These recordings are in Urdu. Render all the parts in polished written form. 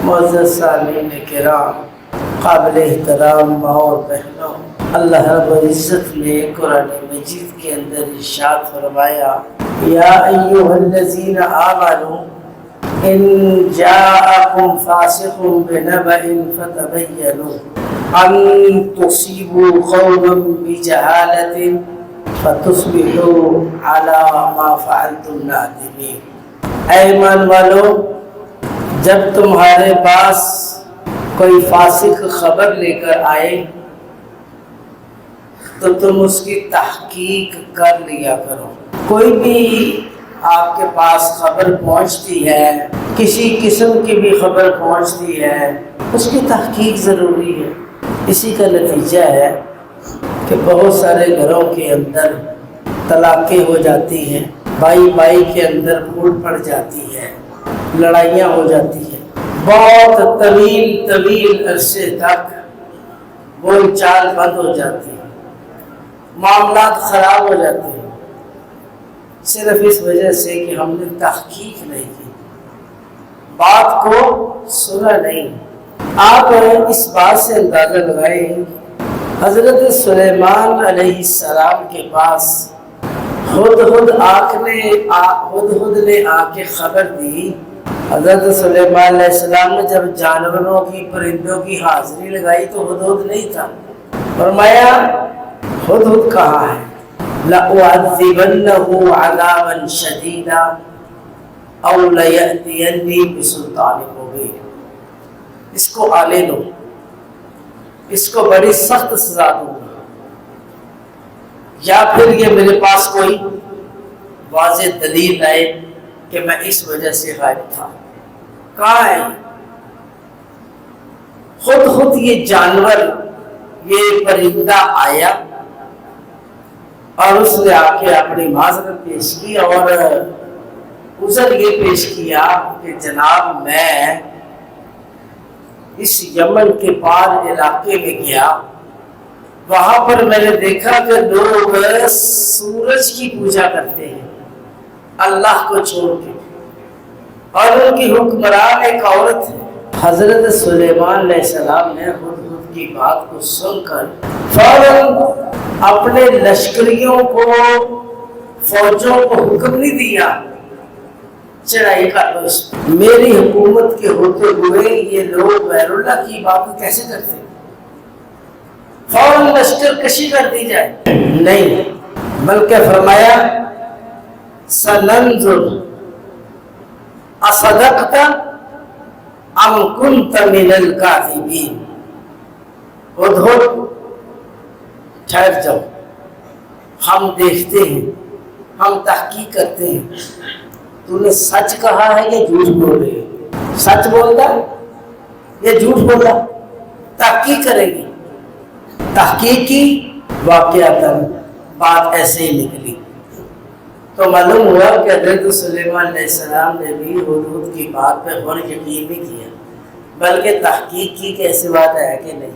معزز سامعین کرام، قابل احترام ماں اور بہنوں، اللہ رب العزت نے قرآن مجید کے اندر ارشاد فرمایا، یا ایھا الذین آمنوا ان جاءکم فاسق بنبأ فتبینوا ان تصیبوا قوما بجہالۃ فتصبحوا علی ما فعلتم نادمین۔ اے ایمان والو، جب تمہارے پاس کوئی فاسق خبر لے کر آئے تو تم اس کی تحقیق کر لیا کرو۔ کوئی بھی آپ کے پاس خبر پہنچتی ہے، کسی قسم کی بھی خبر پہنچتی ہے، اس کی تحقیق ضروری ہے۔ اسی کا نتیجہ ہے کہ بہت سارے گھروں کے اندر طلاقیں ہو جاتی ہیں، بھائی بھائی کے اندر پھوٹ پڑ جاتی ہے، لڑائیاں ہو جاتی ہیں، بہت طویل عرصے تک بول چال بند ہو جاتی ہے، معاملات خراب ہو جاتے ہیں، صرف اس وجہ سے کہ ہم نے تحقیق نہیں کی، بات کو سنا نہیں۔ آپ اس بات سے اندازہ لگائیں، حضرت سلیمان علیہ السلام کے پاس ہدہد نے آ کے خبر دی۔ حضرت سلیمان علیہ السلام نے جب جانوروں کی، پرندوں کی حاضری لگائی تو ہدہد نہیں تھا۔ فرمایا ہدہد کہاں ہے؟ لَأُعَذِّبَنَّهُ عَذَابًا شَدِيدًا أَوْ لَيَأْتِيَنِّي بِسُلْطَانٍ مُبِينٍ۔ اس کو آلے دو، اس کو بڑی سخت سزا دوں گا، یا پھر یہ میرے پاس کوئی واضح دلیل لائے کہ میں اس وجہ سے غائب تھا۔ کہاں ہے؟ خود یہ جانور، یہ پرندہ آیا اور اس نے آ کے اپنی معذرت پیش کی اور عذر یہ پیش کیا کہ جناب میں اس یمن کے پار علاقے میں گیا، وہاں پر میں نے دیکھا کہ لوگ سورج کی پوجا کرتے ہیں اللہ کو چھوڑ کے، اور ان کی حکمران ایک عورت ہے۔ حضرت سلیمان علیہ السلام نے ہدہد کی بات کو سن کر فوراً اپنے لشکریوں کو، فوجوں کو حکم نہیں دیا چڑھائی کر دو اس پر۔ میری حکومت کے ہوتے ہوئے یہ لوگ غیر اللہ کی عبادت کیسے کرتے ہیں؟ فوراً لشکر کشی کر دی جائے؟ نہیں، بلکہ فرمایا سننظر اصدقت ام کنت من الکاذبین۔ ہدہد ٹھہر جاؤ، ہم دیکھتے ہیں، ہم تحقیق کرتے ہیں، تو نے سچ کہا ہے یا جھوٹ بول رہے ہے؟ سچ بولتا یا جھوٹ بولتا؟ تحقیق کریں گے۔ تحقیق کی، واقعتاً بات ایسے ہی نکلی تو معلوم ہوا کہ حضرت سلیمان علیہ السلام نے بھی ہدہد کی بات پہ غور یقین نہیں کیا، بلکہ تحقیق کی کہ ایسی بات ہے کہ نہیں۔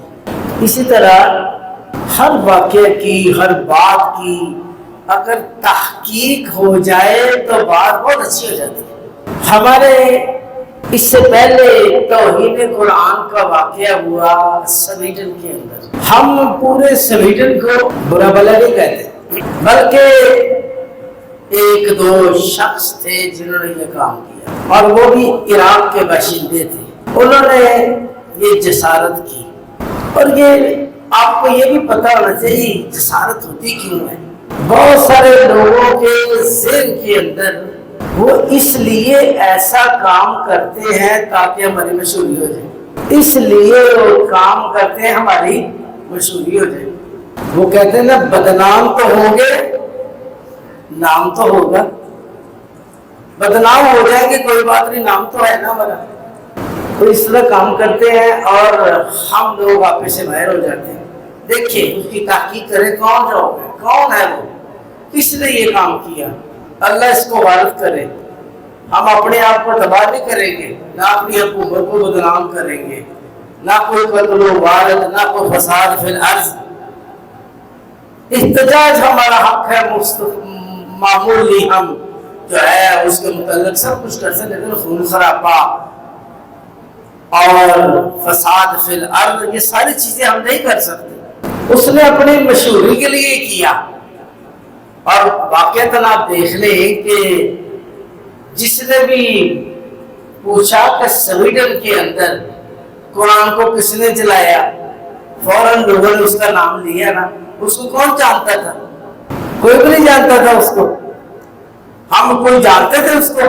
اسی طرح ہر واقعے کی، ہر بات کی اگر تحقیق ہو جائے تو بات بہت اچھی ہو جاتی ہے۔ ہمارے اس سے پہلے توہین قرآن کا واقعہ ہوا سویڈن کے اندر۔ ہم پورے سویڈن کو برا بھلا نہیں کہتے، بلکہ ایک دو شخص تھے جنہوں نے یہ کام کیا، اور وہ بھی عراق کے باشندے تھے۔ انہوں نے یہ جسارت کی، اور یہ آپ کو یہ بھی پتہ ہونا چاہیے جسارت ہوتی کیوں ہے۔ بہت سارے لوگوں کے ذہن کے اندر وہ اس لیے ایسا کام کرتے ہیں تاکہ ہماری مشہوری ہو جائے، اس لیے وہ کام کرتے ہیں ہماری مشہوری ہو جائے۔ وہ کہتے ہیں نا بدنام تو ہوں گے، نام تو ہوگا۔ بدنام ہو جائیں گے کوئی بات نہیں، نام تو ہے نا ہمارا۔ تو اس طرح کام کرتے ہیں اور ہم لوگ آپس سے باہر ہو جاتے ہیں۔ دیکھیے اس کی تحقیق کریں، کون ہے، کون ہے وہ، کس نے یہ کام کیا، اللہ اس کو غارت کرے۔ ہم اپنے آپ کو تباہ نہیں کریں گے، نہ اپنی حکومت کو بدنام کریں گے، نہ کوئی قتل و غارت، نہ کوئی فساد فی الارض۔ احتجاج ہمارا حق ہے، معمولی ہم جو ہے اس کے متعلق سب کچھ کر سکتے، لیکن خون خرابہ اور فساد فی الارض، یہ ساری چیزیں ہم نہیں کر سکتے۔ اس نے اپنی مشہوری کے لیے کیا، اور واقعتاً آپ دیکھ لیں کہ جس نے بھی پوچھا کہ سویڈن کے اندر قرآن کو کس نے جلایا، فوراً لوگوں نے اس کا نام لیا نا۔ اس کو کون جانتا تھا؟ کوئی بھی نہیں جانتا تھا اس کو۔ ہم کوئی جانتے تھے اس کو؟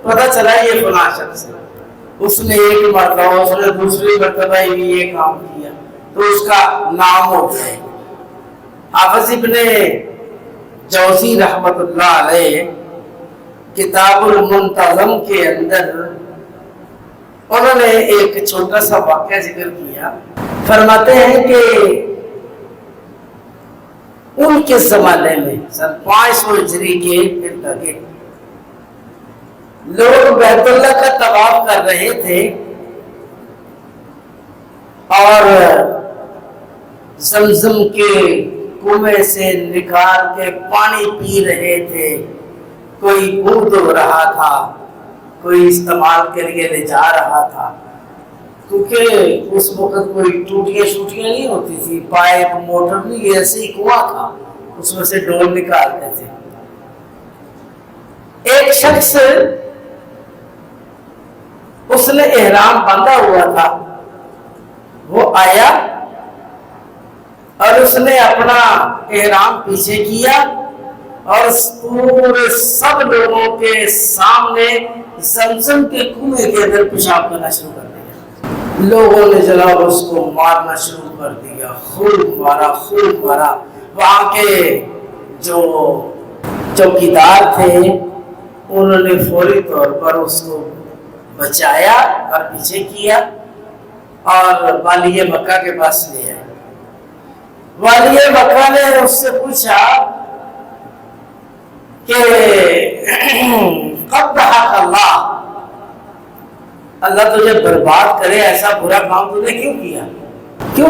پتہ چلا یہ فلاں شخص ہے، اس نے ایک مرتبہ، اس نے دوسری مرتبہ بھی یہ کام کیا، تو اس کا نام ہو گیا۔ حافظ ابن جوزی رحمت اللہ علیہ کتاب المنتظم کے اندر انہوں نے ایک چھوٹا سا واقعہ ذکر کیا۔ فرماتے ہیں کہ ان کے زمانے میں سن 500 ہجری کے ارد لوگ بیت اللہ کا طواف کر رہے تھے اور زمزم کے کنویں سے نکال کے پانی پی رہے تھے۔ کوئی منہ دھو رہا تھا، کوئی استعمال کے لیے لے جا رہا تھا، کیونکہ اس وقت کوئی ٹوٹیاں نہیں ہوتی تھی، پائپ موٹر نہیں، ایسے ہی کنواں تھا، اس میں سے ڈول نکالتے تھے۔ ایک شخص اس نے احرام باندھا ہوا تھا، وہ آیا اور اس نے اپنا احرام پیچھے کیا اور پورے سب لوگوں کے سامنے زمزم کے کنویں کے اندر پیشاب کرنا شروع کر دیا۔ لوگوں نے جناب اس کو مارنا شروع کر دیا، خوب مارا۔ وہاں کے جو چوکیدار تھے انہوں نے فوری طور پر اس کو بچایا اور پیچھے کیا اور والی مکہ کے پاس لے آئے۔ والی مکہ نے اس سے پوچھا کہ قبحک اللہ تجھے برباد کرے، ایسا برا کام تو نے کیوں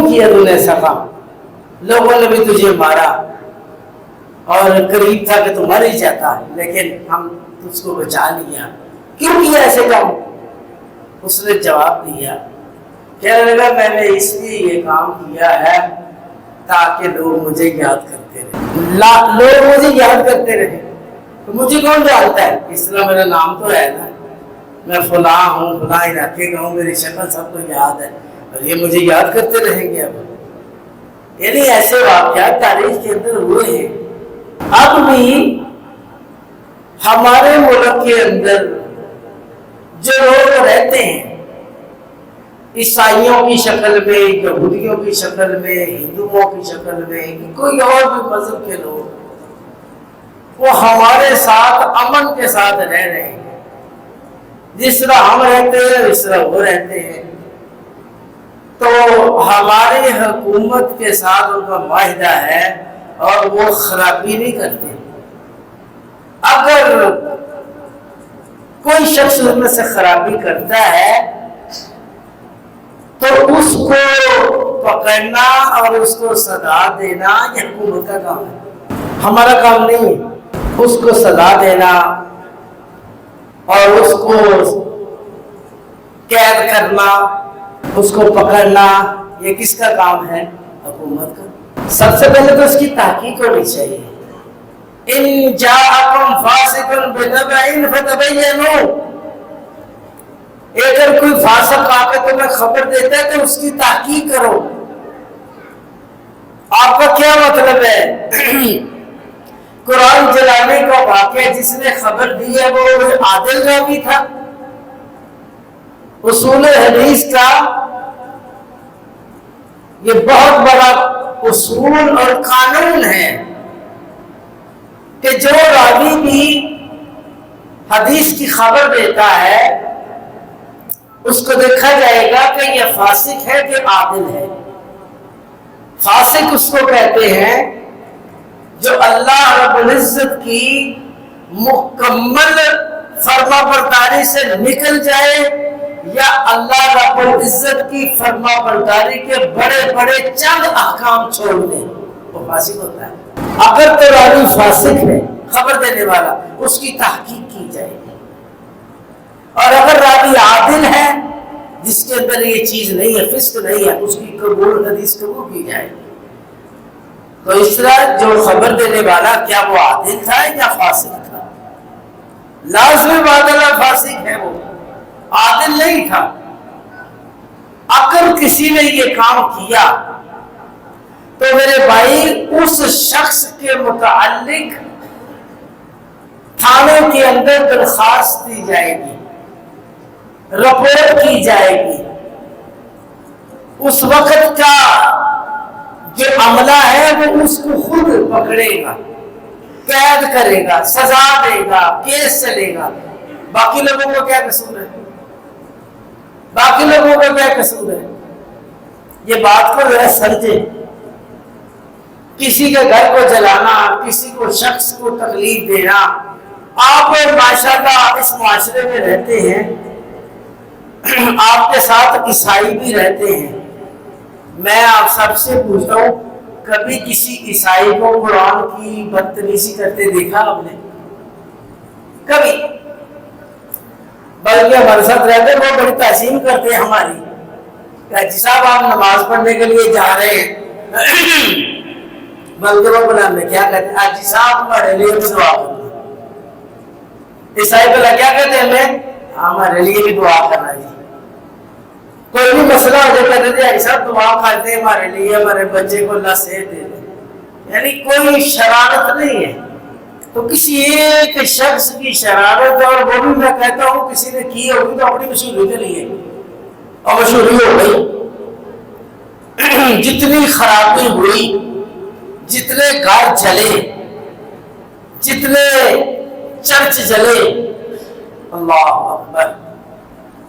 کیا تو نے ایسا کام؟ لوگوں نے بھی تجھے مارا اور قریب تھا کہ تم مر ہی جاتا، لیکن ہم تجھ کو بچا لیا، کیوں کیا ایسے کام؟ اس نے جواب دیا، کہنے لگا میں نے اس لیے یہ کام کیا ہے تاکہ لوگ مجھے یاد کرتے رہے۔ تو مجھے کون جانتا ہے؟ اس طرح میرا نام تو ہے نا، میں فلاں ہوں، فلاں علاقے کا ہوں، میری شکل سب کو یاد ہے، اور یہ مجھے یاد کرتے رہیں گے۔ اب یعنی ایسے واقعات تاریخ کے اندر ہوئے ہیں۔ اب بھی ہمارے ملک کے اندر جو لوگ رہتے ہیں عیسائیوں کی شکل میں، یہودیوں کی شکل میں، ہندوؤں کی شکل میں، کوئی اور بھی مذہب کے لوگ، وہ ہمارے ساتھ امن کے ساتھ رہ رہے ہیں۔ جس طرح ہم رہتے ہیں اس طرح وہ رہتے ہیں، تو ہماری حکومت کے ساتھ ان کا معاہدہ ہے اور وہ خرابی نہیں کرتے۔ اگر کوئی شخص ان میں سے خرابی کرتا ہے تو اس کو پکڑنا اور اس کو سزا دینا یہ حکومت کا کام ہے، ہمارا کام نہیں۔ اس کو سزا دینا اور اس کو قید کرنا، اس کو پکڑنا، یہ کس کا کام ہے؟ حکومت کا۔ سب سے پہلے تو اس کی تحقیق ہونی چاہیے۔ ان جاءکم فاسق بنبأ فتبینوا، اگر کوئی فاسق آ کے تمہیں خبر دیتا ہے تو اس کی تحقیق کرو۔ آپ کا کیا مطلب ہے؟ قرآن جلانے کا واقعہ جس نے خبر دی ہے وہ عادل راوی تھا؟ اصول حدیث کا یہ بہت بڑا اصول اور قانون ہے کہ جو راوی بھی حدیث کی خبر دیتا ہے اس کو دیکھا جائے گا کہ یہ فاسق ہے کہ عادل ہے۔ فاسق اس کو کہتے ہیں جو اللہ رب العزت کی مکمل فرما برداری سے نکل جائے یا اللہ رب العزت کی فرما برداری کے بڑے بڑے چند احکام چھوڑ دے، وہ فاسق ہوتا ہے۔ اگر تو راوی فاسق ہے خبر دینے والا، اس کی تحقیق کی جائے گی، اور اگر راوی عادل ہے جس کے اندر یہ چیز نہیں ہے، فسق نہیں ہے، اس کی قبول حدیث قبول کی جائے گی۔ تو اس طرح جو خبر دینے والا کیا وہ عادل تھا یا فاسق تھا؟ لازمی بات ہے فاسق ہے، وہ عادل نہیں تھا۔ اگر کسی نے یہ کام کیا تو میرے بھائی اس شخص کے متعلق تھانے کے اندر درخواست دی جائے گی، رپورٹ کی جائے گی۔ اس وقت کا جو عملہ ہے وہ اس کو خود پکڑے گا، قید کرے گا، سزا دے گا، کیس چلے گا۔ باقی لوگوں کا کیا قصور ہے؟ باقی لوگوں کا کیا قصور ہے؟ یہ بات کو ذرا سمجھے۔ کسی کے گھر کو جلانا، کسی کو شخص کو تکلیف دینا، آپ ماشاءاللہ اس معاشرے میں رہتے ہیں، آپ کے ساتھ عیسائی بھی رہتے ہیں۔ میں آپ سب سے پوچھتا ہوں، کبھی کسی عیسائی کو قرآن کی بدتمیزی کرتے دیکھا آپ نے؟ کبھی؟ بلکہ ہمارے ساتھ رہتے وہ بڑی تعظیم کرتے ہیں ہماری، کہ جی صاحب آپ نماز پڑھنے کے لیے جا رہے ہیں، بلکہ وہ بلانے کیا کہتے ہیں، حاجی صاحب ہمارے لیے بھی دعا کرنا۔ عیسائی بلا کیا کہتے ہیں ہمیں؟ ہمارے لیے بھی دعا کرنا جی۔ کوئی بھی مسئلہ ہو جائے کہتے تھے ایسا دعا کرتے ہیں ہمارے لیے، ہمارے بچے کو اللہ صحت دے دے۔ یعنی کوئی شرارت نہیں ہے۔ تو کسی ایک شخص کی شرارت، اور وہ بھی میں کہتا ہوں کسی نے کی ہوگی تو اپنی مشہوری کے لیے، اور مشہوری ہو گئی۔ جتنی خرابی ہوئی، جتنے گھر جلے، جتنے چرچ جلے، اللہ اکبر،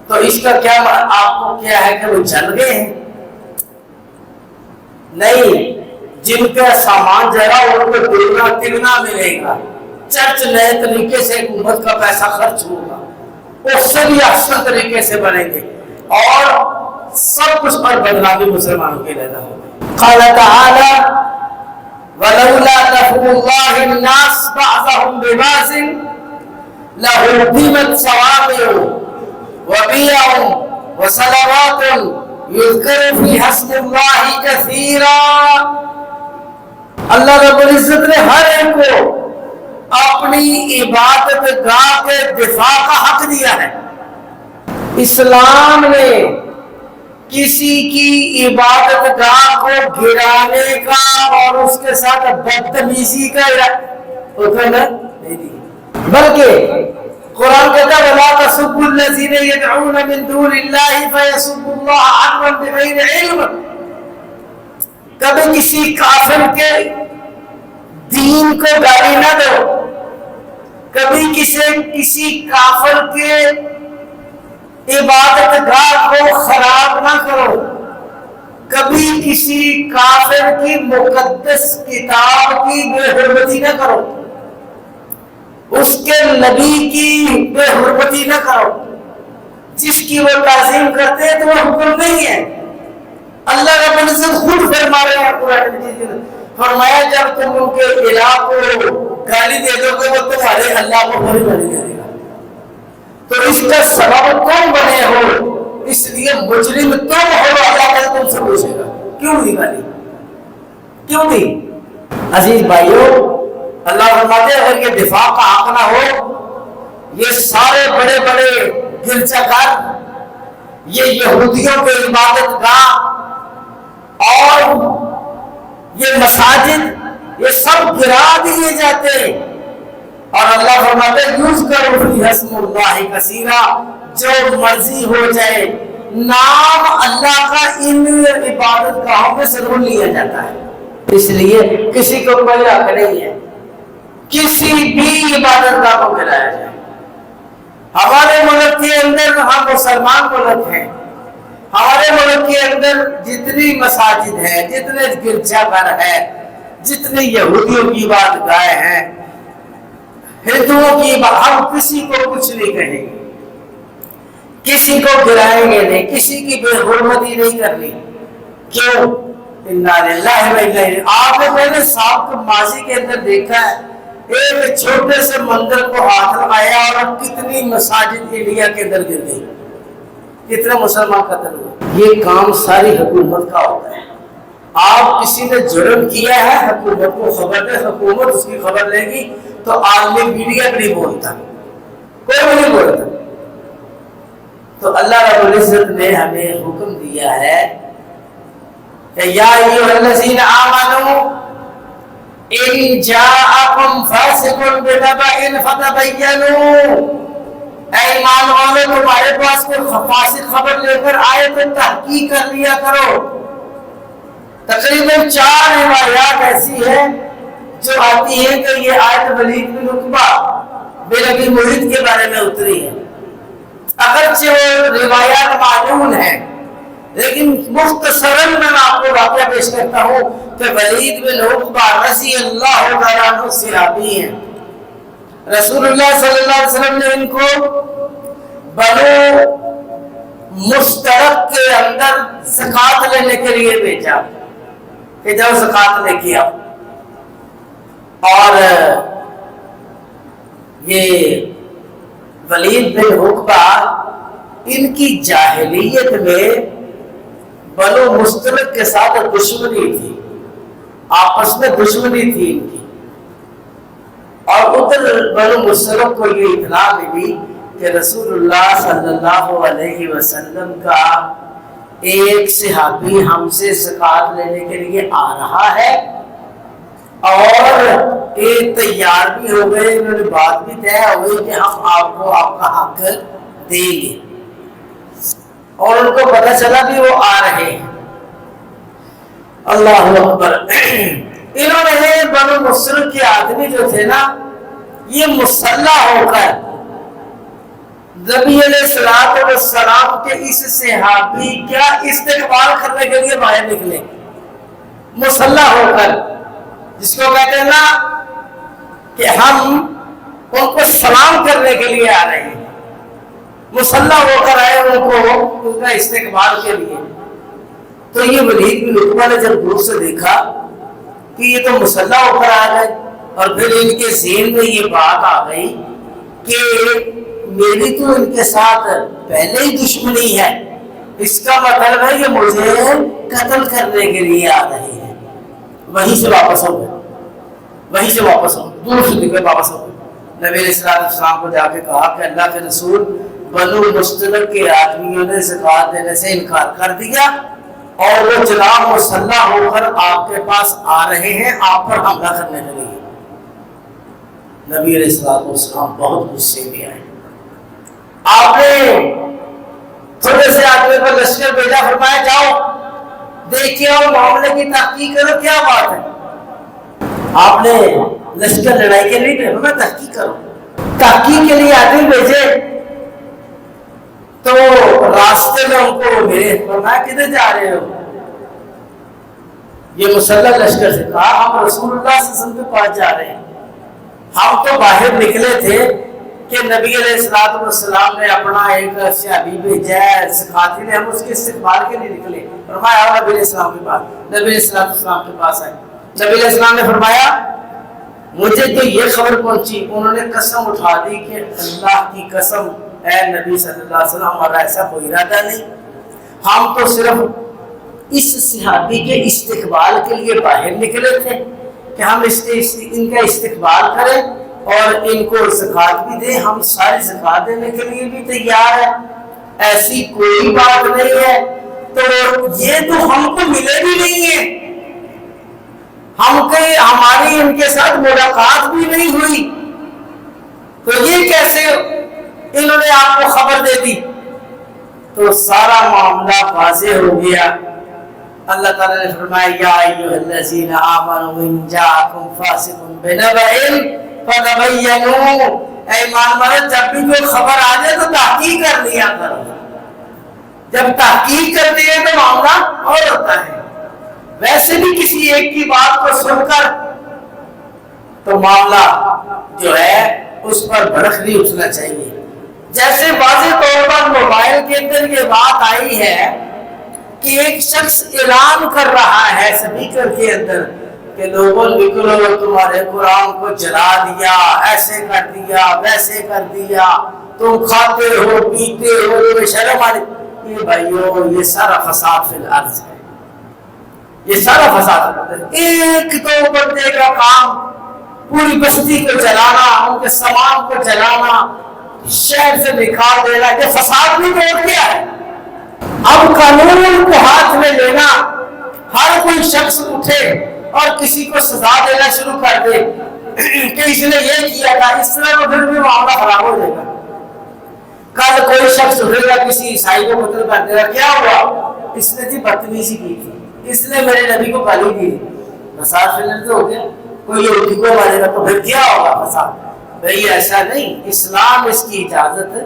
تو اس کا کیا آپ کو کیا ہے کہ وہ جل گئے ہیں؟ نہیں، جن کا سامان جلا ان کو دگنا تگنا ملے گا۔ چرچ نئے طریقے سے حکومت کا پیسہ خرچ ہوگا، اس سے بھی احسن طریقے سے بنیں گے، اور سب کچھ پر بدنامی مسلمانوں کے لیے ہوگی۔ قال تعالی ولولا دفع الله الناس بعضهم ببعض لهدمت صوامع وبيع وصلوات يذكر فيها اسم الله كثيرا۔ اللہ رب العزت نے ہر ایک کو اپنی عبادت گاہ کے دفاع کا حق دیا ہے۔ اسلام نے کسی کی عبادت گاہ کو گرانے کا اور اس کے ساتھ بدتمیزی کا حکم نہیں دیا، بلکہ قرآن کہتا ہے وَلَا تَسُبُّوا الَّذِينَ يَدْعُونَ مِن دُونِ اللَّهِ فَيَسُبُّوا اللَّهَ عَدْوًا بِغَيْرِ عِلْمٍ۔ کبھی کسی کافر کے دین کو گالی نہ دو، کبھی کسی کافر کے عبادت گاہ کو خراب نہ کرو، کبھی کسی کافر کی مقدس کتاب کی بے حرمتی نہ کرو، اس کے نبی کی بے حرمتی نہ کرو، جس کی وہ تعظیم کرتے ہیں تو وہ حکم نہیں ہے۔ اللہ رب العزت خود فرما رہے ہیں قرآن مجید میں، فرمایا جب تم ان کے الہ کو گالی دے دو گے وہ تمہارے اللہ کو بڑی گالی دے دے گا۔ تو اس کا سبب تم بنے ہو، اس لیے مجرم تم ہو، اللہ تعالیٰ تم سے پوچھے گا کیوں دی گالی، کیوں دی؟ عزیز بھائیو، اللہ فرماتے ہیں اگر یہ دفاع کا حق نہ ہو، یہ سارے بڑے بڑے گرجا گھر، یہ یہودیوں کے عبادت گاہ اور یہ مساجد، یہ سب گرا دیے جاتے ہیں۔ اور اللہ فرماتے ہیں یذکر فیہ اسم اللہ کثیرا، جو مرضی ہو جائے نام اللہ کا ان عبادت گاہوں میں ضرور لیا جاتا ہے۔ اس لیے کسی کو کوئی حق نہیں ہے کسی بھی عبادت گاہ کو گرایا جائے۔ ہمارے ملک کے اندر ہم مسلمان ملک ہیں، ہمارے ملک کے اندر جتنی مساجد ہے، جتنے گرجا گھر ہے، جتنی یہودیوں کی عبادت گاہیں ہیں، ہندوؤں کی، ہم کسی کو کچھ نہیں کہیں گے، کسی کو گرائیں گے نہیں، کسی کی بے حرمتی نہیں کرنی۔ کیوں؟ انا للہ و انا الیہ۔ آپ نے پہلے سابق ماضی کے اندر دیکھا ہے ایک چھوٹے سے مندر کو ہاتھ لگایا اور کتنی مساجد انڈیا کے اندر گر گئی، کتنے مسلمان قتل ہوئے. یہ کام ساری حکومت کا ہوتا ہے. آپ کسی نے جرم کیا ہے حکومت کو خبر دے, حکومت اس کی خبر لے گی تو عالمی میڈیا بھی نہیں بولتا, کوئی بھی نہیں بولتا. تو اللہ رب العزت نے ہمیں حکم دیا ہے کہ یا ایھا الذین آمنوا ان جاءکم فاسق بنبأ فتبینوا, اے ایمان والو تمہارے پاس کوئی فاسق خبر لے کر آئے تو تحقیق کر لیا کرو. تقریباً 4 روایات ایسی ہیں جو آتی ہے کہ یہ آیت ولید بن عقبہ بن ابی معیط کے بارے میں اتری ہے. اگرچہ وہ روایات معلوم ہیں لیکن مختصراً میں آپ کو واقعہ پیش کرتا ہوں کہ ولید بن عقبہ رضی اللہ تعالیٰ عنہ صحابی ہیں. رسول اللہ صلی اللہ علیہ وسلم نے ان کو بنو مسترق کے اندر زکوٰۃ لینے کے لیے بھیجا کہ جاؤ زکوٰۃ لے کے آؤ. اور یہ ولید بن عقبہ ان کی جاہلیت میں بنو مسترق کے ساتھ دشمنی تھی, آپس میں دشمنی تھی ان کی. اور ادھر بنو مسترق کو یہ اطلاع ملی کہ رسول اللہ صلی اللہ علیہ وسلم کا ایک صحابی ہم سے زکوٰۃ لینے کے لیے آ رہا ہے اور ایک تیار بھی ہو گئے, انہوں نے بات بھی طے ہو گئی کہ ہم آپ کو آپ کا حق دیں گے. اور ان کو پتہ چلا بھی وہ آ رہے ہیں. اللہ اکبر. انہوں نے بنو مسترق کے آدمی جو تھے نا, یہ مسلح ہو کر نبی علیہ السلام کے اس صحابی کیا استقبال کرنے کے لیے باہر نکلے, مسلح ہو کر, جس کو کہتے ہیں نا کہ ہم ان کو سلام کرنے کے لیے آ رہے ہیں. مسلح ہو کر آئے ان کو ان کا استقبال کے لیے. تو یہ ولید بن عقبہ نے جب دور سے دیکھا کہ یہ تو مسلح ہو کر آ گئے, اور پھر ان کے ذہن میں یہ بات آ گئی کہ میری تو ان کے ساتھ پہلے ہی دشمنی ہے, اس کا مطلب ہے کہ مجھے قتل کرنے کے لیے آ رہے ہیں. وہیں سے واپس ہو گئے, وہیں سے واپس ہو گئے, دور سے نکلے واپس ہو گئے. نبی علیہ السلام کو جا کے کہا کہ اللہ کے رسول بنو مسترق کے آدمیوں نے زکوٰۃ دینے سے انکار کر دیا اور وہ جناب مسلح ہو کر آپ کے پاس آ رہے ہیں آپ پر حملہ کرنے کے لیے. نبی علیہ السلام بہت غصے میں آئے. آپ نے تھوڑے سے آدمی پر لشکر بھیجا, فرمایا جاؤ دیکھیے اور معاملے کی تحقیق کرو کیا بات ہے. آپ نے لشکر لڑائی کے لیے بھیجا, میں تحقیق کرو. تحقیق کے لیے آدمی بھیجے تو راستے میں ان کو ملے, فرمایا کدھر جا رہے ہو؟ یہ مسلح لشکر سے کہا ہم رسول اللہ صلی اللہ علیہ وسلم کے پاس جا رہے ہیں. ہم تو باہر نکلے تھے کہ نبی علیہ السلام نے اپنا ایک صحابی بھیجا ہے زکوٰۃ کے لیے, ہم اس کے استقبال کے لیے نکلے. فرمایا نبی علیہ السلام کے پاس, نبی علیہ السلام کے پاس آئے. نبی علیہ السلام نے فرمایا مجھے تو یہ خبر پہنچی, انہوں نے قسم اٹھا دی کہ اللہ کی قسم اے نبی صلی اللہ علیہ وسلم ہمارا ایسا کوئی ارادہ نہیں, ہم تو صرف اس صحابی کے استقبال کے لیے باہر نکلے تھے کہ ہم ان کا استقبال کریں اور ان کو زکوٰۃ بھی دیں. ہم ساری زکوٰۃ دینے کے لیے بھی تیار ہیں, ایسی کوئی بات نہیں ہے. تو یہ تو ہم کو ملے بھی نہیں ہے, ہماری ان کے ساتھ ملاقات بھی نہیں ہوئی, تو یہ کیسے انہوں نے آپ کو خبر دے دی؟ تو سارا معاملہ واضح ہو گیا. اللہ تعالیٰ نے فرمایا یا ایھا الذین آمنوا ان جاءکم فاسق بنبأ فتبینوا, اے ایمان والو جب بھی کوئی خبر آ جائے تو تحقیق کر لیا کرو. جب تحقیق کرتے ہیں تو معاملہ اور ہوتا ہے. ویسے بھی کسی ایک کی بات کو سن کر تو معاملہ جو ہے اس پر بھڑک نہیں اٹھنا چاہیے. جیسے واضح طور پر موبائل کے اندر یہ بات آئی ہے کہ ایک شخص اعلان کر رہا ہے اسپیکر کے اندر کہ لوگوں نکلو تمہارے قرآن کو جلا دیا, ایسے کر دیا, ویسے کر دیا, تم کھاتے ہو پیتے ہو, تمہیں شرم آ رہی. یہ بھائیو یہ سارا فساد فی الارض ہے، یہ سارا فساد ہے۔ ایک دو بندے کا کام پوری بستی کو جلانا، ان کے سامان کو جلانا، شہر سے نکال دینا، یہ فساد بھی بہت کیا ہے۔ اب قانون کو ہاتھ میں لینا، ہر کوئی شخص اٹھے اور کسی کو سزا دینا شروع کر دے کہ اس نے یہ کیا تھا، اس طرح تو پھر بھی معاملہ خراب ہو جائے گا۔ کل کوئی شخص اٹھے گا کسی عیسائی کو قتل کر دے گا، کیا ہوا؟ اس نے تھی بدتمیزی کی تھی، اس نے میرے نبی کو گالی دی، فساد فیلر تو ہو گیا۔ کوئی یہودی کو مارے گا تو پھر کیا ہوگا؟ فساد۔ بھئی ایسا نہیں، اسلام اس کی اجازت ہے۔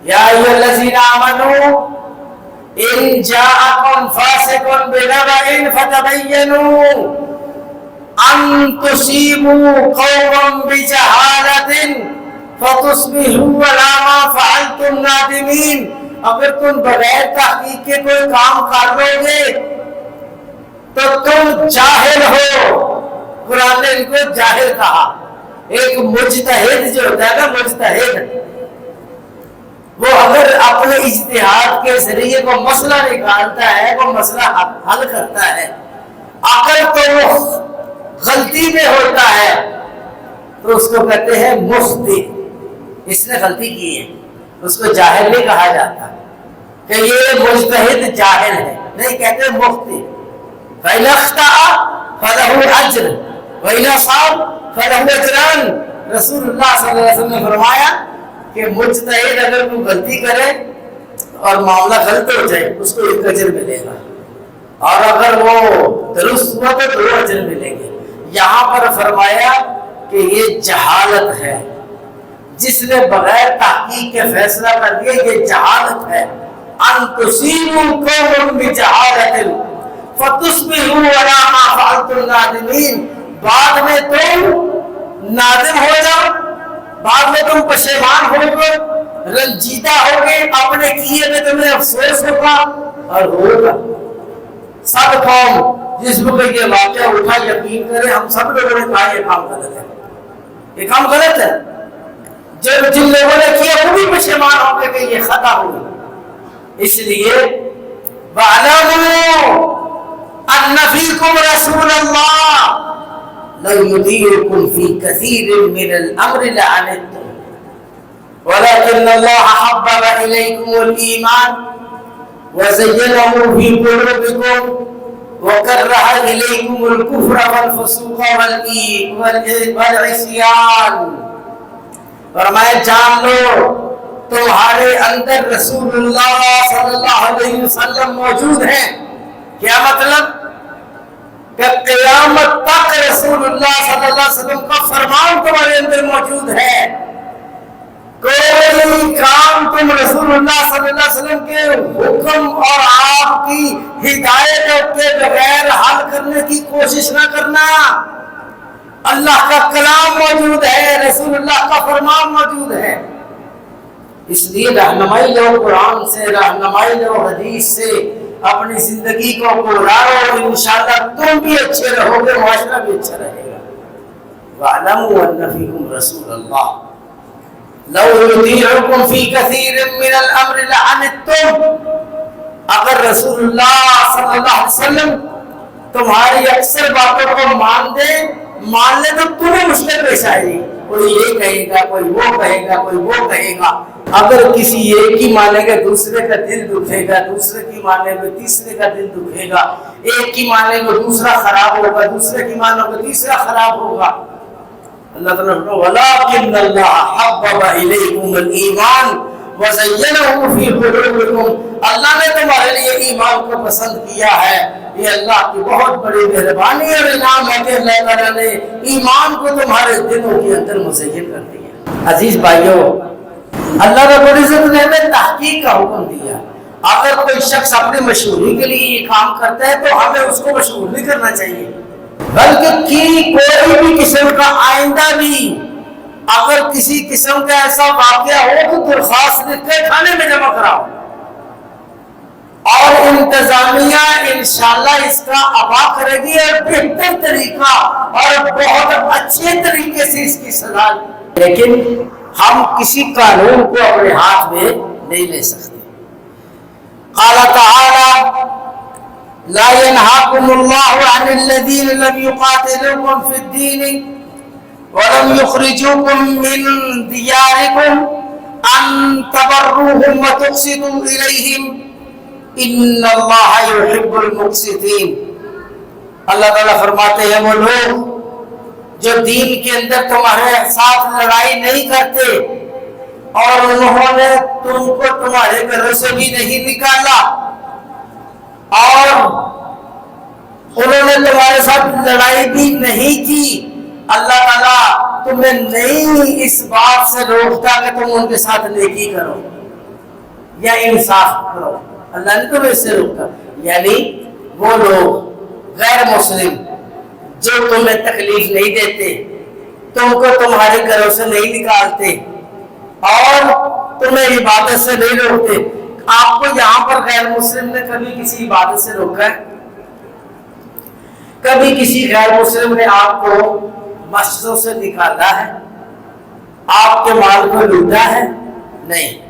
یا ایھا الذین آمنوا ان جاءکم فاسق بنبأ فتبینوا ان تصیبوا قوما بجہالۃ فتصبحوا علی ما فعلتم نادمین۔ اگر تم بغیر تحقیق کے کوئی کام کر لو گے تو تم جاہل ہو۔ قرآن نے ان کو جاہل کہا۔ ایک مجتہد جو ہوتا ہے نا، مجتہد، وہ اگر اپنے اجتہاد کے ذریعے کو مسئلہ نکالتا ہے، وہ مسئلہ حل کرتا ہے، اگر تو وہ غلطی میں ہوتا ہے تو اس کو کہتے ہیں مخطئ، اس نے غلطی کی ہے، اس کو جاہل نہیں کہا جاتا کہ یہ مجتہد جاہل ہے، نہیں کہتے مخطئ۔ فَإِنْ أَخْطَأَ فَلَهُ أَجْرٌ وَإِنْ أَصَابَ فَلَهُ أَجْرَانِ۔ رسول اللہ صلی اللہ علیہ وسلم نے فرمایا کہ مجتہد اگر کوئی غلطی کرے اور معاملہ غلط ہو جائے اس کو ایک اجر ملے گا، اور اگر وہ درست ہوا تو 2 اجر ملیں گے۔ یہاں پر فرمایا کہ یہ جہالت ہے، جس نے بغیر تحقیق کے فیصلہ کر دیا، یہ جہالت ہے۔ ان تصیبوا قوما بجہالۃ فتصبحوا علی ما فعلتم نادمین۔ بعد میں تم نادم ہو جاؤ، بعد میں تم پشیمان ہو گے، رنجیدہ ہو گے، اپنے کیے میں تمہیں افسوس ہوگا اور ہوگا۔ سب قوم جس کو یہ واقعہ اٹھا یقین کرے، ہم سب لوگوں نے کہا یہ کام غلط ہے، یہ کام غلط ہے۔ جن لوگوں نے کیا وہ بھی پشیمان ہو گئے کہ یہ خطا ہوگی۔ اس لیے وَاعْلَمُوا أَنَّ فِيكُمْ رَسُولَ اللَّهِ لَوْ يُطِيعُكُمْ فِي كَثِيرٍ مِّنَ الْأَمْرِ لَعَنِتُّمْ وَلَكِنَّ اللَّهَ حَبَّبَ إِلَيْكُمُ الْإِيمَانَ وَزَيَّنَهُ فِي قُلُوبِكُمْ وَكَرَّهَ إِلَيْكُمُ الْكُفْرَ وَالْفُسُوقَ وَالْعِصْيَانَ۔ فرمایا جان لو تمہارے اندر رسول اللہ صلی اللہ علیہ وسلم موجود ہیں۔ کیا مطلب؟ کہ قیامت تک رسول اللہ صلی اللہ علیہ وسلم کا فرمان تمہارے اندر موجود ہے۔ کوئی کام تم رسول اللہ صلی اللہ علیہ وسلم کے حکم اور آپ کی ہدایت کے بغیر حل کرنے کی کوشش نہ کرنا۔ اللہ کا کلام موجود ہے، رسول اللہ کا فرمان موجود ہے، اس لیے رہنمائی لو قرآن سے، رہنمائی لو حدیث سے، اپنی زندگی کو گزارو، انشاءاللہ تم بھی اچھے رہو گے، معاشرہ بھی اچھا رہے گا۔ وَاعْلَمُوا أَنَّ فِيكُمْ رَسُولَ اللَّهِ لَوْ يُطِيعُكُمْ فِي كَثِيرٍ مِّنَ الْأَمْرِ لَعَنِتُّمْ۔ اگر رسول اللہ صلی اللہ علیہ وسلم تمہاری اکثر باتوں کو مان لے تو تمہیں مشکل پیش آئے گی۔ کوئی یہ کہے گا، کوئی وہ کہے گا، کوئی وہ کہے گا۔ اگر کسی ایک کی مانے گا دوسرے کا دل دکھے گا، دوسرے کی مانے گا تیسرے کا دل دکھے گا، ایک کی مانے گا دوسرا خراب ہوگا، دوسرے کی مانے گا تیسرا خراب ہوگا۔ اللہ تعالیٰ نے وَلَٰكِنَّ اللَّهَ حَبَّبَ إِلَيْكُمُ الْإِيمَانَ وَزَيَّنَهُ فِي قُلُوبِكُمْ۔ اللہ نے تمہارے لیے ایمان کو پسند کیا ہے۔ یہ اللہ کی بہت بڑی مہربانی اور انعام ہے کہ اللہ تعالیٰ نے ایمان کو تمہارے دلوں کے اندر مزین کر دیا۔ عزیز بھائیو، اللہ رب العزت نے ہمیں تحقیق کا حکم دیا۔ اگر کوئی شخص اپنی مشہوری کے لیے یہ کام کرتا ہے تو ہمیں اس کو مشہور نہیں کرنا چاہیے، بلکہ کوئی بھی قسم کا آئندہ بھی اگر کسی قسم کا ایسا واقعہ ہو تو درخواست لکھ کے تھانے میں جمع کراؤ، اور انتظامیہ انشاءاللہ اس کا ابا کرے گی اور بہتر طریقہ اور بہت اچھے طریقے سے اس کی سزا۔ لیکن ہم کسی قانون کو اپنے ہاتھ میں نہیں لے سکتے۔ قال تعالى لا ينهاكم الله عن الذين لم يقاتلوكم في الدين ولم يخرجوكم من دياركم أن تبروهم وتقسطوا إليهم ان اللہ یحب المقسطین. اللہ تعالیٰ فرماتے ہیں وہ لوگ جو دین کے اندر تمہارے ساتھ لڑائی نہیں کرتے اور انہوں نے تم کو تمہارے گھروں سے بھی نہیں نکالا اور انہوں نے تمہارے ساتھ لڑائی بھی نہیں کی، اللہ تعالیٰ تمہیں نہیں اس بات سے روکتا کہ تم ان کے ساتھ نیکی کرو یا انصاف کرو، اللہ نے تمہیں اس سے روکا. یعنی وہ لوگ غیر مسلم جو تمہیں تکلیف نہیں دیتے، تم کو تمہارے گھروں سے نہیں نکالتے اور تمہیں عبادت سے نہیں روکتے. آپ کو یہاں پر غیر مسلم نے کبھی کسی عبادت سے روکا ہے؟ کبھی کسی غیر مسلم نے آپ کو مسجدوں سے نکالا ہے؟ آپ کے مال کو لوٹا ہے؟ نہیں.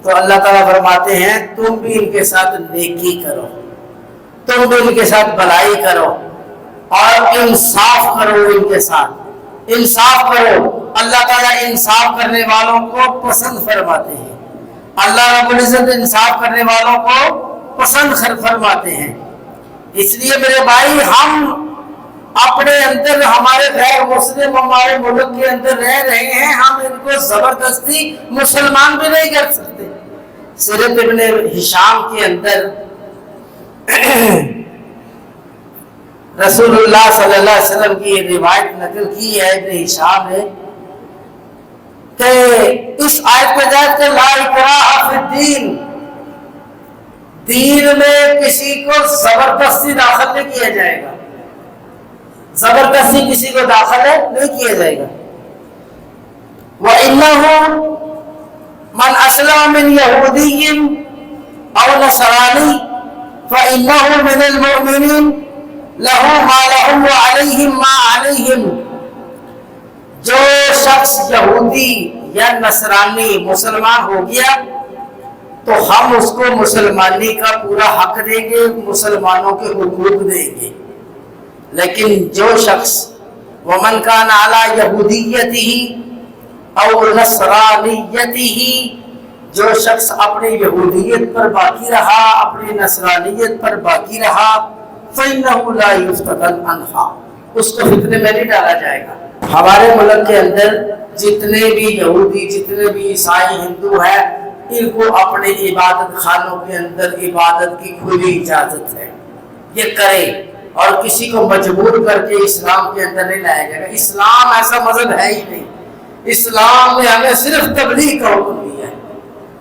تو اللہ تعالیٰ فرماتے ہیں تم بھی ان کے ساتھ نیکی کرو، تم بھی ان کے ساتھ بھلائی کرو اور انصاف کرو، ان کے ساتھ انصاف کرو. اللہ تعالیٰ انصاف کرنے والوں کو پسند فرماتے ہیں، اللہ رب العزت انصاف کرنے والوں کو پسند فرماتے ہیں. اس لیے میرے بھائی ہم اپنے اندر ہمارے غیر مسلم ہمارے ملک کے اندر رہ رہے ہیں، ہم ان کو زبردستی مسلمان بھی نہیں کر سکتے. سیرت ابن ہشام کے اندر رسول اللہ صلی اللہ علیہ وسلم کی روایت نقل کی ہے ابن ہشام نے کہ اس آیت پہ جائے کہ لا اکراہ فی الدین، دین میں کسی کو زبردستی داخل نہیں کیا جائے گا، زبردستی کسی کو داخل نہیں کیا جائے گا. وَإِنَّهُ من اسلم من یہودی او نصرانی فإنه من المؤمنین له ما لهم وعلیہم ما علیہم. جو شخص یہودی یا نصرانی مسلمان ہو گیا تو ہم اس کو مسلمانی کا پورا حق دیں گے، مسلمانوں کے حقوق دیں گے. لیکن جو شخص ومن کان علی یہودیتہ او نصرانیتہ، جو شخص اپنی یہودیت پر باقی رہا، اپنی نصرانیت پر باقی رہا، فإنہ لا یفتتن عنہا، اس کو فتنے میں نہیں ڈالا جائے گا. ہمارے ملک کے اندر جتنے بھی یہودی جتنے بھی عیسائی ہندو ہیں ان کو اپنے عبادت خانوں کے اندر عبادت کی کھلی اجازت ہے، یہ کرے اور کسی کو مجبور کر کے اسلام کے اندر نہیں لایا جائے گا. اسلام ایسا مذہب ہے ہی نہیں. اسلام نے ہمیں صرف تبلیغ کا حکم دیا ہے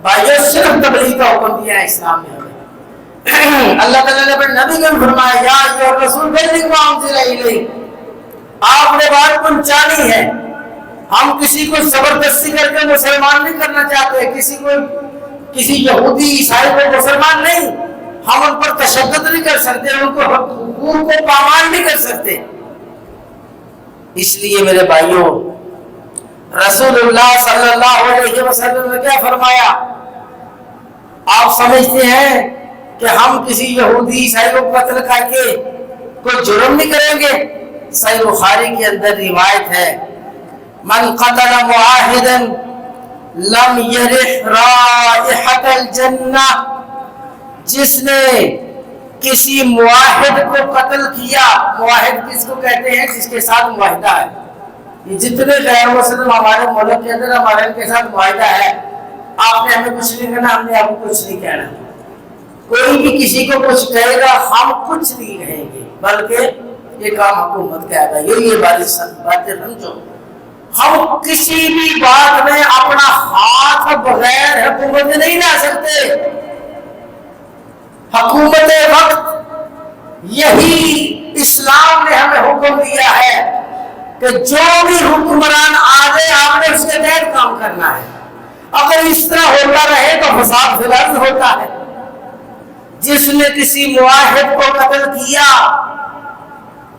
بھائیو، صرف تبلیغ کا حکم دیا ہے اسلام نے ہمیں. اللہ تعالیٰ نے اپنے نبی کو فرمایا یا ایھا الرسول بلغ ما انزل الیک، آپ نے بات پہنچانی ہے. ہم کسی کو زبردستی کر کے مسلمان نہیں کرنا چاہتے، کسی یہودی عیسائی کو مسلمان نہیں، ہم ان پر تشدد نہیں کر سکتے، ان کو حقوق کو پامال نہیں کر سکتے. اس لیے میرے بھائیوں رسول اللہ صلی اللہ علیہ وسلم نے کیا فرمایا؟ آپ سمجھتے ہیں کہ ہم کسی یہودی عیسائی کو قتل کر کے کوئی جرم نہیں کریں گے؟ صحیح بخاری کے اندر روایت ہے من قتل معاہدا لم یرح رائحۃ الجنہ، جس نے کسی معاہد کو قتل کیا. معاہد کس کو کہتے ہیں؟ جس کے ساتھ معاہدہ ہے. یہ جتنے غیر مسلم ہمارے ملک کے اندر ہمارے ان کے ساتھ معاہدہ ہے، آپ نے ہمیں کچھ نہیں کہنا، ہم نے آپ کو کچھ نہیں کہنا. کوئی بھی کسی کو کچھ کہے گا ہم کچھ نہیں کہیں گے، بلکہ یہ کام حکومت کا ہے. یہ باتیں سمجھو، ہم کسی بھی بات میں اپنا ہاتھ بغیر حکومت نہیں لا سکتے. حکومت وقت یہی اسلام نے ہمیں حکم دیا ہے کہ جو بھی حکمران آ جائے آپ نے اس کے تحت کام کرنا ہے. اگر اس طرح ہوتا رہے تو فساد فی الارض ہوتا ہے. جس نے کسی معاہد کو قتل کیا،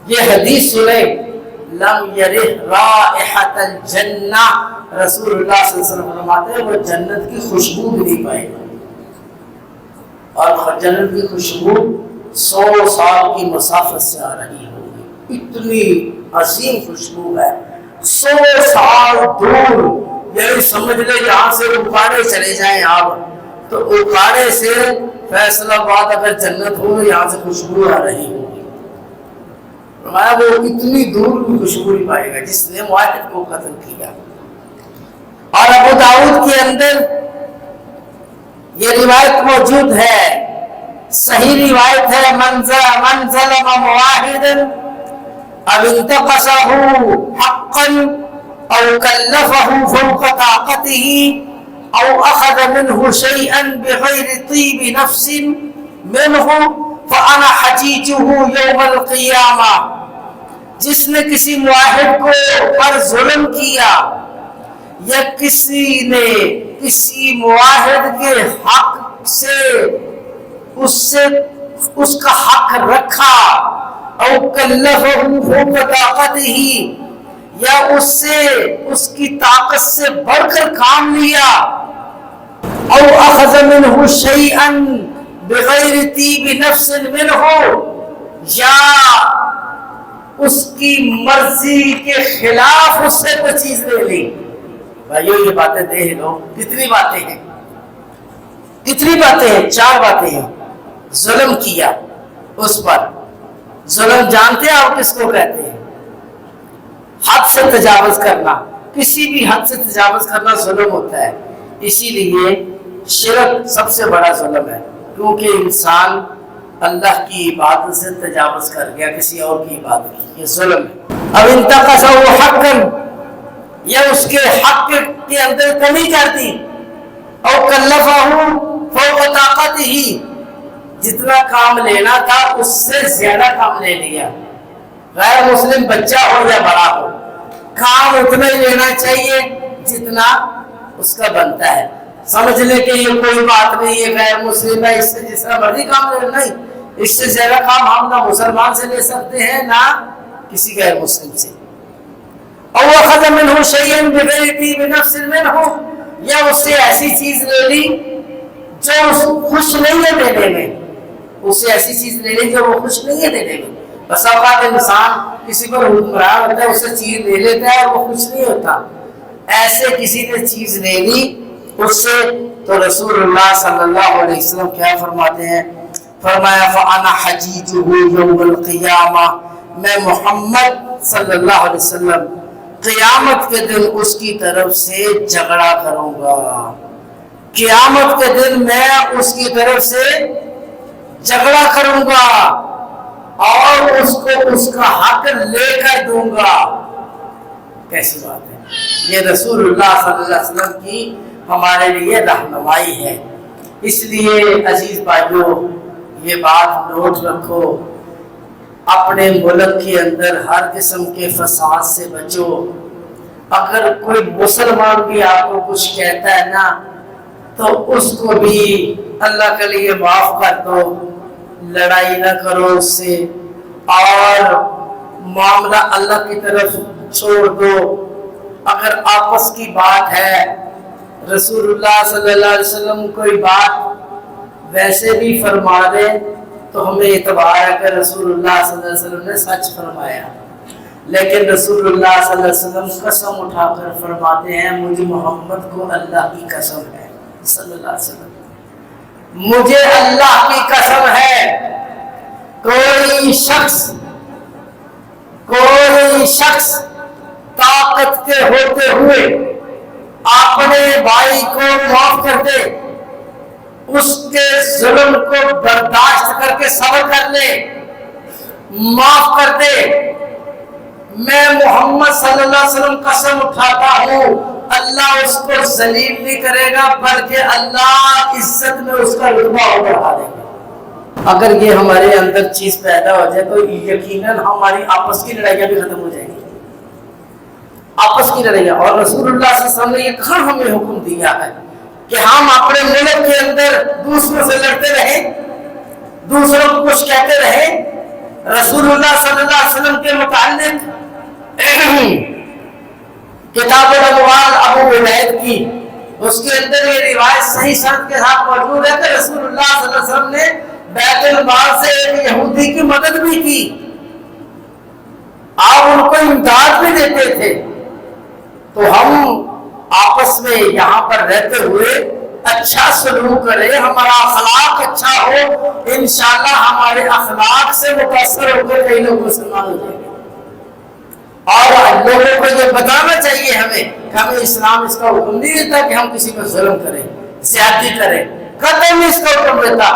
یہ حدیث سنے، لم یرح رائحۃ الجنہ، رسول اللہ صلی اللہ علیہ وسلم فرماتے ہیں وہ جنت کی خوشبو بھی نہیں پائے گا. اور جنت کی خوشبو 100 سال کی مسافت سے آ رہی ہوگی، اتنی عظیم خوشبو ہے، 100 سال دور، یعنی سمجھ لے یہاں سے اوکاڑے چلے جائیں آپ تو اوکاڑے سے فیصل آباد اگر جنت ہو یہاں سے خوشبو آ رہی ہوگی۔ فرمایا وہ اتنی دور کی خوشبو نہیں پائے گا جس نے واحد کو قتل کیا۔ اور ابو داؤد کے اندر یہ روایت موجود ہے، صحیح روایت ہے، من ظلم مواحدا او انتقصه حقا او كلفه فوق طاقته او اخذ منه شيئا بغير طيب نفس منه فانا حجيجه يوم القيامة۔ جس نے کسی معاہد کو پر ظلم کیا یا کسی نے کسی معاہد کے حق سے اس کا حق رکھا، او کلفہ فوق طاقتہ، یا اس سے اس کی طاقت سے بڑھ کر کام لیا، او اخذ منہ شیئا بغیر طیب نفس منہ، یا اس کی مرضی کے خلاف اس سے کوئی چیز لے لی۔ بھائیو یہ باتیں دیکھ لو، کتنی باتیں ہیں، کتنی باتیں ہیں، 4 باتیں ہیں۔ ظلم کیا اس پر، ظلم جانتے ہیں آپ کس کو کہتے ہیں؟ حد سے تجاوز کرنا، کسی بھی حد سے تجاوز کرنا ظلم ہوتا ہے۔ اسی لیے شرک سب سے بڑا ظلم ہے، کیونکہ انسان اللہ کی عبادت سے تجاوز کر گیا، کسی اور کی عبادت کی، یہ ظلم ہے۔ اب انتقصہ حقا، یا اس کے حق کے اندر کمی کر دی، او کلفہ فوق طاقتہ، جتنا کام لینا تھا اس سے زیادہ کام لے لیا۔ غیر مسلم بچہ ہو یا بڑا ہو، کام اتنا ہی لینا چاہیے جتنا اس کا بنتا ہے۔ سمجھ لے کہ یہ کوئی بات نہیں، یہ غیر مسلم ہے، اس سے جس طرح مرضی کام لے، نہیں، اس سے زیادہ کام ہم نہ مسلمان سے لے سکتے ہیں نہ کسی غیر مسلم سے۔ او اخذ منہ شیئا بغیر طیب نفس منہ، یا اس سے ایسی چیز لے لی جو خوش نہیں ہے دینے میں، اس سے ایسی چیز لے لی جو وہ خوش نہیں ہے دینے میں۔ بس اوقات انسان کسی پر حکمران ہوتا ہے، اس سے چیز لے لیتا ہے اور وہ خوش نہیں ہوتا، ایسے کسی نے چیز لے لی اس سے، تو رسول اللہ صلی اللہ علیہ وسلم کیا فرماتے ہیں؟ فرمایا فَأَنَا حَجِيجُهُ يَوْمَ الْقِيَامَةِ، میں محمد صلی اللہ علیہ وسلم قیامت کے دن اس کی طرف سے جھگڑا کروں گا، قیامت کے دن میں اس کی طرف سے جھگڑا کروں گا اور اس کو اس کا حق لے کر دوں گا۔ کیسی بات ہے، یہ رسول اللہ صلی اللہ علیہ وسلم کی ہمارے لیے رہنمائی ہے۔ اس لیے عزیز بھائیو یہ بات نوٹ رکھو، اپنے ملک کے اندر ہر قسم کے فساد سے بچو۔ اگر کوئی مسلمان بھی آپ کو کچھ کہتا ہے نا تو اس کو بھی اللہ کے لیے معاف کر دو، لڑائی نہ کرو اس سے، اور معاملہ اللہ کی طرف چھوڑ دو۔ اگر آپس کی بات ہے، رسول اللہ صلی اللہ علیہ وسلم کوئی بات ویسے بھی فرما دے تو ہمیں اعتبار ہے کہ رسول اللہ صلی اللہ علیہ وسلم نے سچ فرمایا، لیکن رسول اللہ صلی اللہ علیہ وسلم قسم اٹھا کر فرماتے ہیں مجھے محمد کو اللہ کی قسم ہے صلی اللہ علیہ وسلم، مجھے اللہ کی قسم ہے، کوئی شخص طاقت کے ہوتے ہوئے اپنے بھائی کو معاف کر دے، اس کے ظلم کو برداشت کر کے صبر کر لے، معاف کر دے، میں محمد صلی اللہ علیہ وسلم قسم اٹھاتا ہوں اللہ اس کو ذلیل نہیں کرے گا، بلکہ اللہ عزت میں اس کا رتبہ اور بڑھا دے گا۔ اگر یہ ہمارے اندر چیز پیدا ہو جائے تو یقیناً ہماری آپس کی لڑائیاں بھی ختم ہو جائیں گی، آپس کی لڑائیاں۔ اور رسول اللہ صلی اللہ علیہ وسلم نے یہ کہاں ہمیں حکم دیا ہے کہ ہم اپنے ملک کے اندر دوسروں سے لڑتے رہیں، دوسروں کو کچھ کہتے رہیں۔ رسول اللہ صلی اللہ علیہ وسلم کے متعلق کتاب الاموال ابو عبید کی اس کے اندر یہ روایت صحیح سند کے ساتھ موجود ہے کہ رسول اللہ صلی اللہ علیہ وسلم نے بیت المال سے ایک یہودی کی مدد بھی کی، آپ ان کو امداد بھی دیتے تھے۔ تو ہم آپس میں یہاں پر رہتے ہوئے اچھا سلوک کریں، ہمارا اخلاق اچھا ہو، انشاءاللہ ہمارے اخلاق سے متاثر ہو کر کئی لوگ مسلمان ہو جائیں گے۔ اور لوگوں کو یہ بتانا چاہیے ہمیں کہ ہمیں اسلام اس کا حکم نہیں دیتا کہ ہم کسی پر ظلم کریں، زیادتی کریں، قتل نہیں اس کا حکم دیتا۔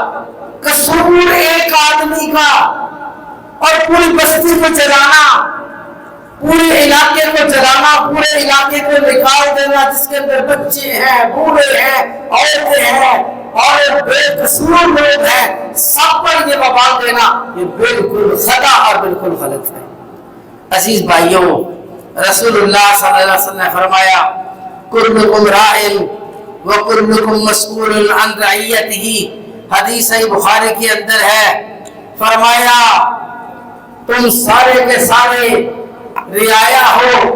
قصور ایک آدمی کا اور پوری بستی کو جلانا، پورے علاقے کو جلانا، پورے علاقے کو نکال دینا، جس کے اندر بچے ہیں، بوڑھے ہیں، عورتیں ہیں اور بے قصور لوگ ہیں، سب پر یہ وبال دینا، یہ بالکل خطا اور بالکل غلط ہے۔ عزیز بھائیوں، رسول اللہ صلی اللہ علیہ وسلم نے فرمایا کلکم راع وکلکم مسئول عن رعیتہ، حدیث صحیح بخاری کے اندر ہے، فرمایا تم سارے کے سارے رعایا ہو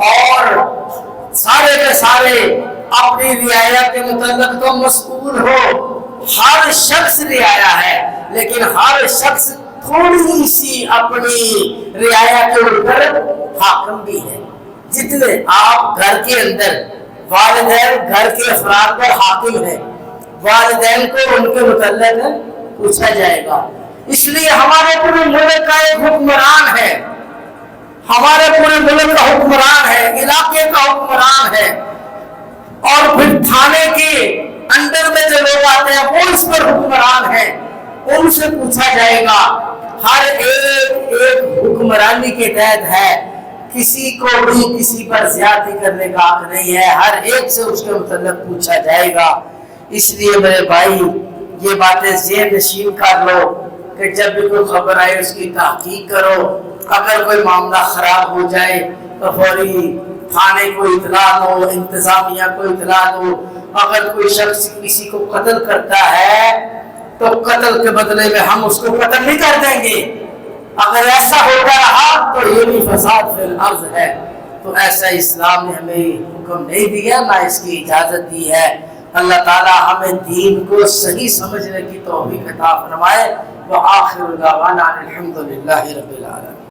اور سارے کے سارے اپنی رعایا کے متعلق تو مسئول ہو۔ ہر شخص رعایا ہے، لیکن ہر شخص تھوڑی سی اپنی رعایا کے اوپر حاکم بھی ہے۔ جتنے آپ گھر کے اندر والدین گھر کے افراد پر حاکم ہیں، والدین کو ان کے متعلق پوچھا جائے گا۔ اس لیے ہمارے پورے ملک کا ایک حکمران ہے، ہمارے پورے ملک کا حکمران ہے، علاقے کا حکمران ہے، اور پھر تھانے کے اندر میں جو لوگ آتے ہیں وہ اس پر حکمران ہیں، ان سے پوچھا جائے گا۔ ہر ایک حکمرانی کے تحت ہے، کسی کو بھی کسی پر زیادتی کرنے کا حق نہیں ہے، ہر ایک سے اس کے متعلق پوچھا جائے گا۔ اس لیے میرے بھائی یہ باتیں ذہن نشین کر لو کہ جب بھی کوئی خبر آئے اس کی تحقیق کرو، اگر کوئی معاملہ خراب ہو جائے تو فوری تھانے کو اطلاع دو، انتظامیہ کو اطلاع دو۔ اگر کوئی شخص کسی کو قتل کرتا ہے تو قتل کے بدلے میں ہم اس کو قتل نہیں کر دیں گے۔ اگر ایسا ہوتا رہا تو یہ بھی فساد فی الارض ہے۔ تو ایسا اسلام نے ہمیں حکم نہیں دیا، نہ اس کی اجازت دی ہے۔ اللہ تعالی ہمیں دین کو صحیح سمجھنے کی توفیق عطا فرمائے۔ وآخر دعوانا الحمدللہ رب العالمین۔